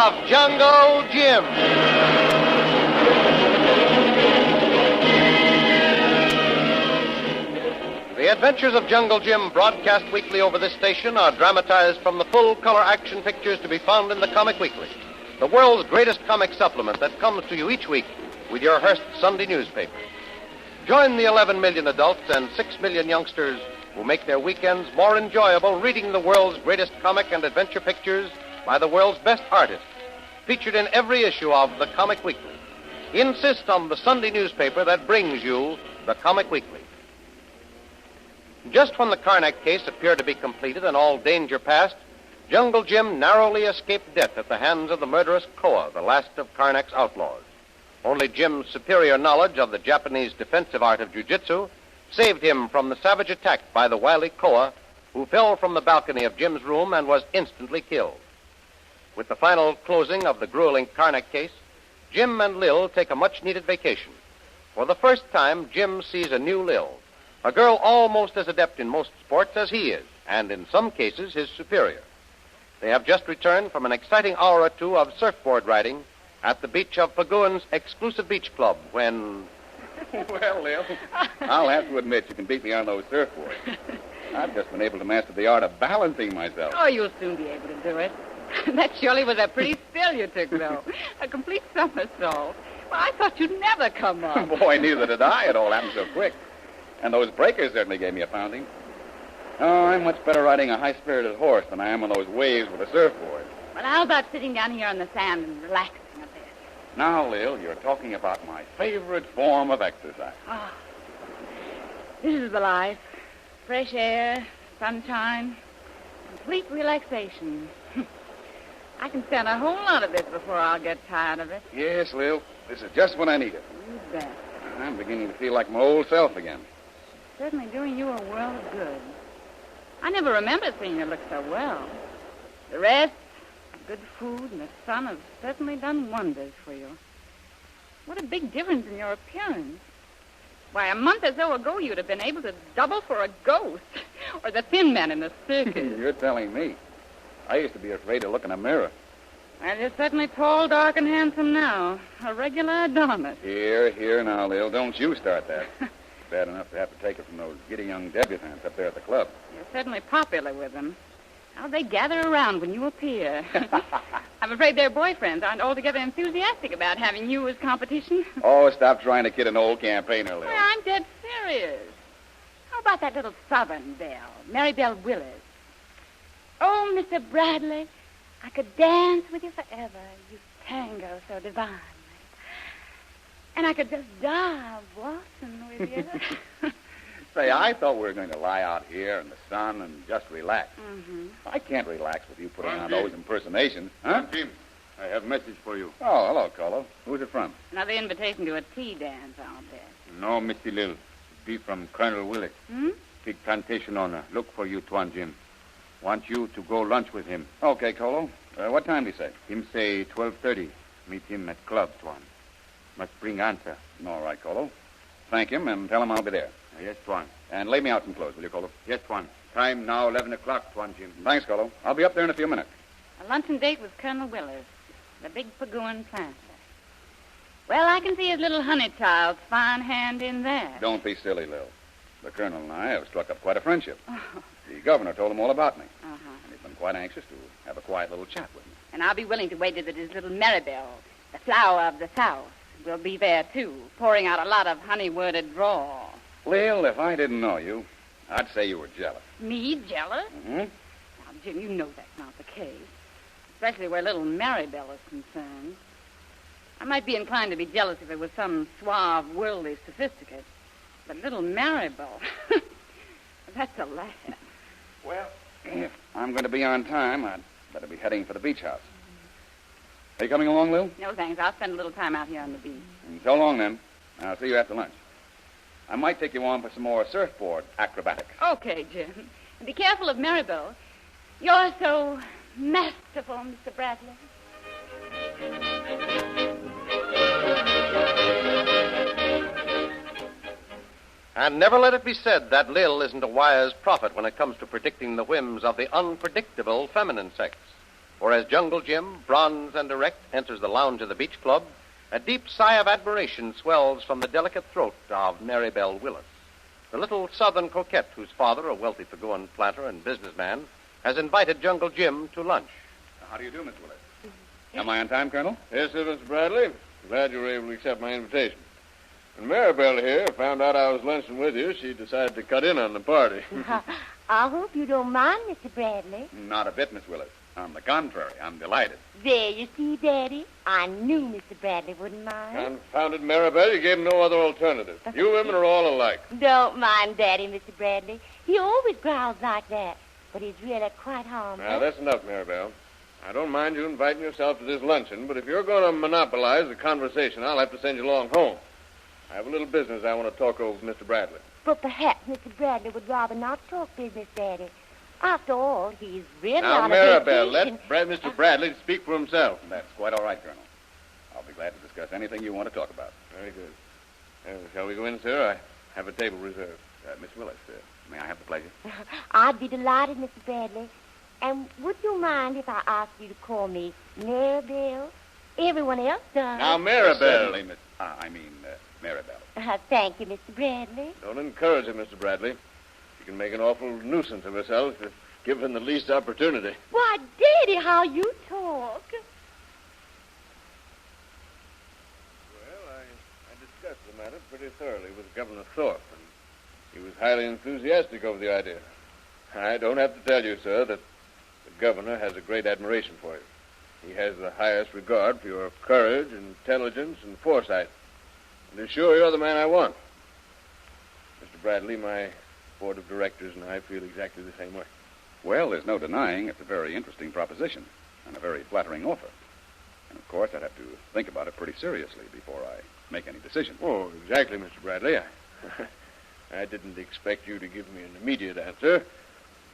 of Jungle Jim. The Adventures of Jungle Jim, broadcast weekly over this station, are dramatized from the full-color action pictures to be found in the Comic Weekly, the world's greatest comic supplement that comes to you each week with your Hearst Sunday newspaper. Join the 11 million adults and 6 million youngsters who make their weekends more enjoyable reading the world's greatest comic and adventure pictures by the world's best artists, featured in every issue of the Comic Weekly. Insist on the Sunday newspaper that brings you the Comic Weekly. Just when the Karnak case appeared to be completed and all danger past, Jungle Jim narrowly escaped death at the hands of the murderous Koa, the last of Karnak's outlaws. Only Jim's superior knowledge of the Japanese defensive art of jiu-jitsu saved him from the savage attack by the wily Koa, who fell from the balcony of Jim's room and was instantly killed. With the final closing of the grueling Karnak case, Jim and Lil take a much-needed vacation. For the first time, Jim sees a new Lil, a girl almost as adept in most sports as he is, and in some cases his superior. They have just returned from an exciting hour or two of surfboard riding at the beach of Paguan's exclusive beach club when... Well, Lil, I'll have to admit you can beat me on those surfboards. I've just been able to master the art of balancing myself. Oh, you'll soon be able to do it. That surely was a pretty spill you took, though. A complete somersault. Well, I thought you'd never come up. Boy, neither did I. It all happened so quick. And those breakers certainly gave me a pounding. Oh, I'm much better riding a high-spirited horse than I am on those waves with a surfboard. Well, how about sitting down here on the sand and relaxing a bit? Now, Lil, you're talking about my favorite form of exercise. Oh, this is the life. Fresh air, sunshine, complete relaxation. I can stand a whole lot of this before I'll get tired of it. Yes, Lil, this is just when I need it. You bet. I'm beginning to feel like my old self again. Certainly doing you a world of good. I never remember seeing you look so well. The rest, good food, and the sun have certainly done wonders for you. What a big difference in your appearance. Why, a month or so ago, you'd have been able to double for a ghost, or the thin man in the circus. You're telling me. I used to be afraid to look in a mirror. Well, you're certainly tall, dark, and handsome now. A regular Adonis. Here now, Lil. Don't you start that. Bad enough to have to take it from those giddy young debutantes up there at the club. You're certainly popular with them. How they gather around when you appear. I'm afraid their boyfriends aren't altogether enthusiastic about having you as competition. Oh, stop trying to kid an old campaigner, Lil. Well, I'm dead serious. How about that little Southern belle, Mary Belle Willis? Oh, Mr. Bradley, I could dance with you forever. You tango so divinely. And I could just die waltzing with you. Say, I thought we were going to lie out here in the sun and just relax. Mm-hmm. I can't relax with you putting on those impersonations. Huh? Jim, I have a message for you. Oh, hello, Kolu. Who's it from? Another invitation to a tea dance, I'll bet. No, Mr. Lil. Be from Colonel Willis. Big plantation owner. Look for you, Tuan Jim. Want you to go lunch with him. Okay, Kolu. What time do you say? Him say 12:30. Meet him at club, Tuan. Must bring answer. All right, Kolu. Thank him and tell him I'll be there. Yes, Tuan. And lay me out some clothes, will you, Kolu? Yes, Tuan. Time now 11 o'clock, Tuan Jim. Thanks, Kolu. I'll be up there in a few minutes. A luncheon date with Colonel Willis, the big Paguan planter. Well, I can see his little honey child's fine hand in there. Don't be silly, Lil. The Colonel and I have struck up quite a friendship. The governor told him all about me. And he's been quite anxious to have a quiet little chat with me. And I'll be willing to wager that his little Maribel, the flower of the South, will be there, too, pouring out a lot of honey-worded drawl. Lil, if I didn't know you, I'd say you were jealous. Me jealous? Mm-hmm. Now, Jim, you know that's not the case, especially where little Maribel is concerned. I might be inclined to be jealous if it was some suave, worldly sophisticate. But little Maribel, that's a laugh. Well, if I'm going to be on time, I'd better be heading for the beach house. Are you coming along, Lil? No, thanks. I'll spend a little time out here on the beach. So long, then. I'll see you after lunch. I might take you on for some more surfboard acrobatics. Okay, Jim. And be careful of Maribel. You're so masterful, Mr. Bradley. And never let it be said that Lil isn't a wise prophet when it comes to predicting the whims of the unpredictable feminine sex. For as Jungle Jim, bronze and erect, enters the lounge of the beach club, a deep sigh of admiration swells from the delicate throat of Maribel Willis, the little southern coquette whose father, a wealthy Pagoan planter and businessman, has invited Jungle Jim to lunch. How do you do, Miss Willis? Am I on time, Colonel? Yes, sir, Mr. Bradley. Glad you were able to accept my invitation. When Maribel here found out I was lunching with you, she decided to cut in on the party. I hope you don't mind, Mr. Bradley. Not a bit, Miss Willis. On the contrary, I'm delighted. There, you see, Daddy. I knew Mr. Bradley wouldn't mind. Confounded Maribel, you gave him no other alternative. You women are all alike. Don't mind Daddy, Mr. Bradley. He always growls like that, but he's really quite harmless. Now, that's enough, Maribel. I don't mind you inviting yourself to this luncheon, but if you're going to monopolize the conversation, I'll have to send you along home. I have a little business I want to talk over with Mr. Bradley. But perhaps Mr. Bradley would rather not talk business, Daddy. After all, he's really now, on a Maribel, vacation. let Mr. Bradley speak for himself. That's quite all right, Colonel. I'll be glad to discuss anything you want to talk about. Very good. Shall we go in, sir? I have a table reserved. Miss Willis, may I have the pleasure? I'd be delighted, Mr. Bradley. And would you mind if I asked you to call me Maribel? Everyone else does. Now, Maribel. Certainly, Maribel. Thank you, Mr. Bradley. Don't encourage her, Mr. Bradley. She can make an awful nuisance of herself if given the least opportunity. Why, Daddy, how you talk. Well, I discussed the matter pretty thoroughly with Governor Thorpe, and he was highly enthusiastic over the idea. I don't have to tell you, sir, that the governor has a great admiration for you. He has the highest regard for your courage, intelligence, and foresight. And is sure you're the man I want. Mr. Bradley, my board of directors and I feel exactly the same way. Well, there's no denying it's a very interesting proposition and a very flattering offer. And, of course, I'd have to think about it pretty seriously before I make any decision. Oh, exactly, Mr. Bradley. I didn't expect you to give me an immediate answer.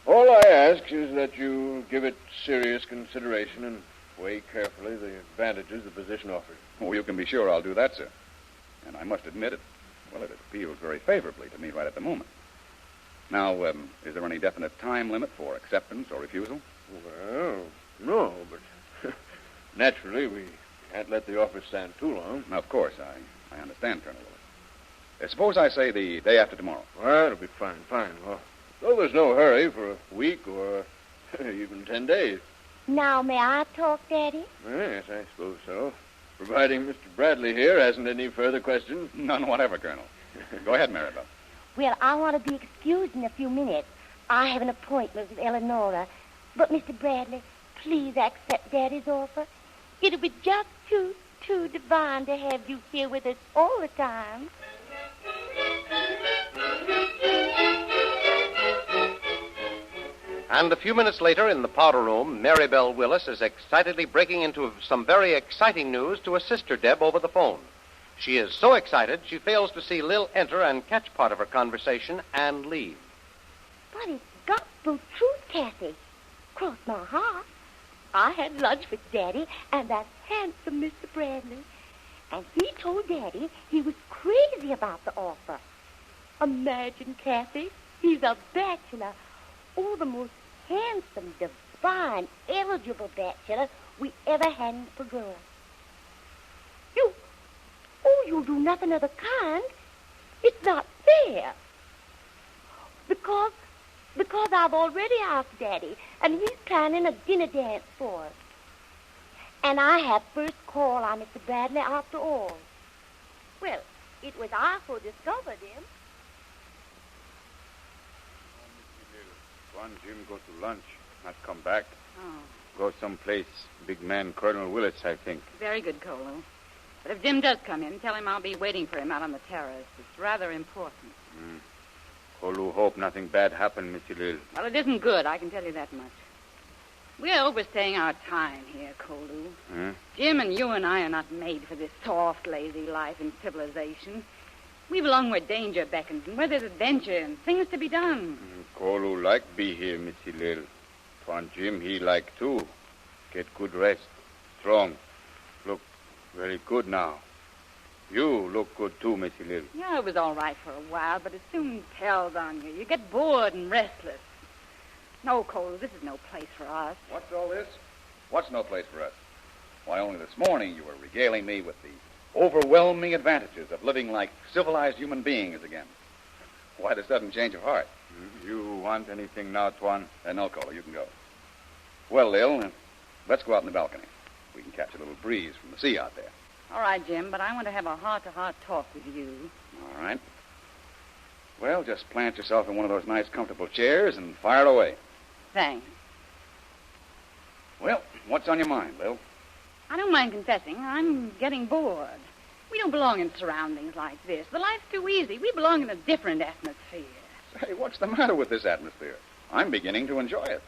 All I ask is that you give it serious consideration and weigh carefully the advantages the position offers. Oh, you can be sure I'll do that, sir. And I must admit it. Well, it appeals very favorably to me right at the moment. Now, is there any definite time limit for acceptance or refusal? Well, no, but naturally we can't let the offer stand too long. Of course, I understand, Colonel Willis. Suppose I say the day after tomorrow. Well, it'll be fine. Well, though there's no hurry for a week or even 10 days. Now, may I talk, Daddy? Yes, I suppose so. Providing Mr. Bradley here hasn't any further questions. None whatever, Colonel. Go ahead, Maribel. Well, I want to be excused in a few minutes. I have an appointment with Eleonora. But, Mr. Bradley, please accept Daddy's offer. It'll be just too divine to have you here with us all the time. And a few minutes later, in the powder room, Maribel Willis is excitedly breaking into some very exciting news to a sister Deb over the phone. She is so excited, she fails to see Lil enter and catch part of her conversation and leave. But it's gospel truth, Kathy. Cross my heart. I had lunch with Daddy and that handsome Mr. Bradley. And he told Daddy he was crazy about the offer. Imagine, Kathy, he's a bachelor. Oh, the most handsome, divine, eligible bachelor we ever had in Pagoa. You'll do nothing of the kind. It's not fair. Because I've already asked Daddy, and he's planning a dinner dance for us. And I have first call on Mr. Bradley after all. Well, it was I who discovered him. One Jim go to lunch, not come back. Oh, Go someplace. Big man Colonel Willis, I think. very good, Kolu. But if Jim does come in, tell him I'll be waiting for him out on the terrace. It's rather important. Kolu hope nothing bad happen, Mr. Lil. Well, it isn't good, I can tell you that much. We're overstaying our time here, Kolu. Huh? Jim and you and I are not made for this soft, lazy life in civilization. We belong where danger beckons and where there's adventure and things to be done. Kolu like be here, Mr. Lil. Twan Jim, he like too. Get good rest. Strong. Look very good now. You look good too, Mr. Lil. Yeah, it was all right for a while, but it soon tells on you. You get bored and restless. No, Kolu, this is no place for us. What's all this? What's no place for us? Why, only this morning you were regaling me with the overwhelming advantages of living like civilized human beings again. Why the sudden change of heart? You want anything now, Tuan? No, Kolu, you can go. Well, Lil, let's go out on the balcony. We can catch a little breeze from the sea out there. All right, Jim, but I want to have a heart-to-heart talk with you. All right. Well, just plant yourself in one of those nice, comfortable chairs and fire away. Thanks. Well, what's on your mind, Lil? I don't mind confessing. I'm getting bored. We don't belong in surroundings like this. The life's too easy. We belong in a different atmosphere. Say, what's the matter with this atmosphere? I'm beginning to enjoy it.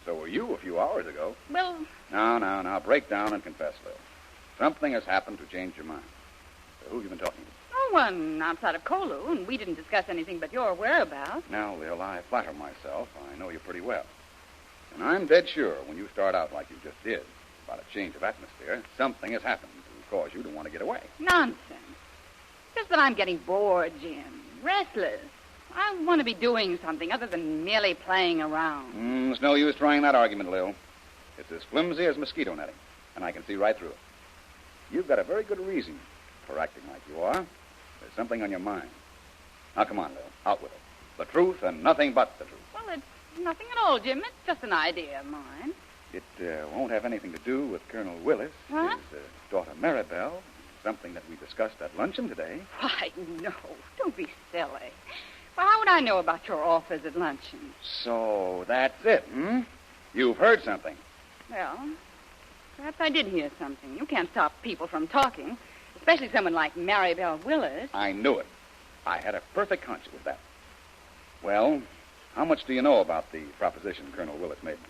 So were you a few hours ago. Well... Now, break down and confess, Lil. Something has happened to change your mind. Who have you been talking to? No one outside of Kolu, and we didn't discuss anything but your whereabouts. Now, Lil, I flatter myself. I know you pretty well. And I'm dead sure when you start out like you just did about a change of atmosphere, something has happened to cause you to want to get away. Nonsense. Just that I'm getting bored, Jim. Restless. I want to be doing something other than merely playing around. There's no use trying that argument, Lil. It's as flimsy as mosquito netting, and I can see right through it. You've got a very good reason for acting like you are. There's something on your mind. Now, come on, Lil. Out with it. The truth and nothing but the truth. Well, it's nothing at all, Jim. It's just an idea of mine. It won't have anything to do with Colonel Willis, What? his daughter Maribel, something that we discussed at luncheon today. Why, no. Don't be silly. Well, how would I know about your offers at luncheon? So that's it, hmm? You've heard something. Well, perhaps I did hear something. You can't stop people from talking, especially someone like Maribel Willis. I knew it. I had a perfect hunch it was that. Well, how much do you know about the proposition Colonel Willis made me?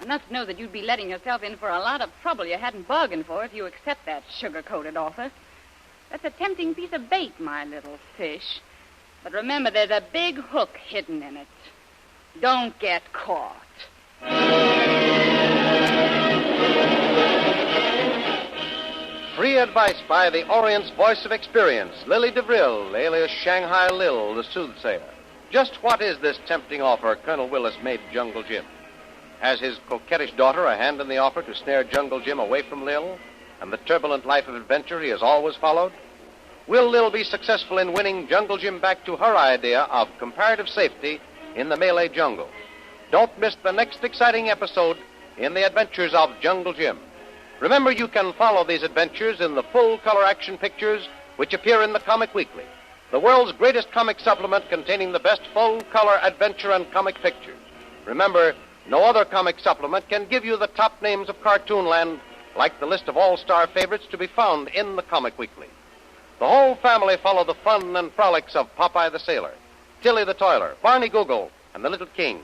Enough to know that you'd be letting yourself in for a lot of trouble you hadn't bargained for if you accept that sugar-coated offer. That's a tempting piece of bait, my little fish. But remember, there's a big hook hidden in it. Don't get caught. Free advice by the Orient's voice of experience, Lily DeVril, alias Shanghai Lil, the soothsayer. Just what is this tempting offer Colonel Willis made Jungle Jim? Has his coquettish daughter a hand in the offer to snare Jungle Jim away from Lil and the turbulent life of adventure he has always followed? Will Lil be successful in winning Jungle Jim back to her idea of comparative safety in the Malay jungle? Don't miss the next exciting episode in the adventures of Jungle Jim. Remember, you can follow these adventures in the full-color action pictures which appear in the Comic Weekly, the world's greatest comic supplement containing the best full-color adventure and comic pictures. Remember, no other comic supplement can give you the top names of Cartoonland like the list of all-star favorites to be found in the Comic Weekly. The whole family follow the fun and frolics of Popeye the Sailor, Tilly the Toiler, Barney Google, and the Little King,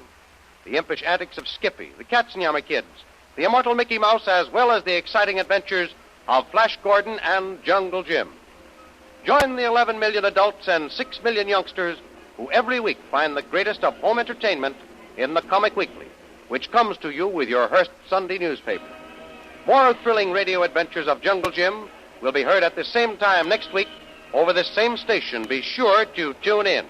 the impish antics of Skippy, the Katzenjammer Kids, the immortal Mickey Mouse, as well as the exciting adventures of Flash Gordon and Jungle Jim. Join the 11 million adults and 6 million youngsters who every week find the greatest of home entertainment in the Comic Weekly, which comes to you with your Hearst Sunday newspaper. More thrilling radio adventures of Jungle Jim will be heard at the same time next week over this same station. Be sure to tune in.